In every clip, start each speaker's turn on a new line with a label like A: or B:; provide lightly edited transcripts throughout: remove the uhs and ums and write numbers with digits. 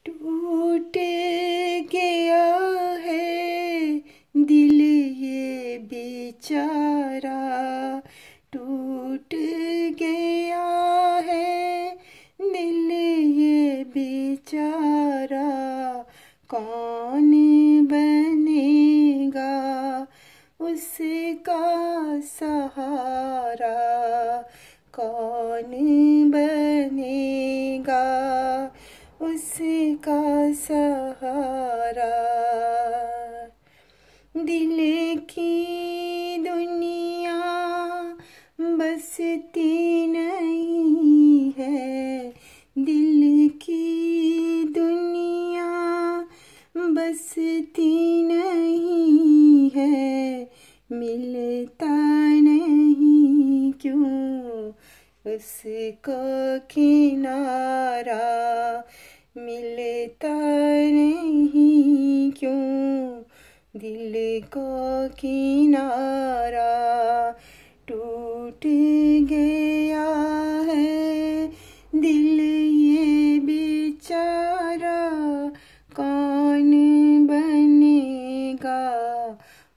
A: टूट गया है दिल ये बेचारा, टूट गया है दिल ये बेचारा। कौन बनेगा उसका सहारा, कौन बनेगा उसका सहारा। दिल की दुनिया बसती नहीं है, दिल की दुनिया बसती नहीं है। मिलता नहीं क्यों उसको किनारा, मिलता नहीं क्यों दिल को किनारा। टूट गया है दिल ये बेचारा, कौन बनेगा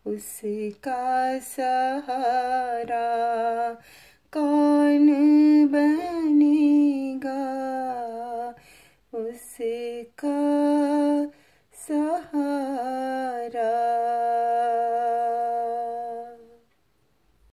A: उसका सहारा, कौन बनेगा उसका सहारा।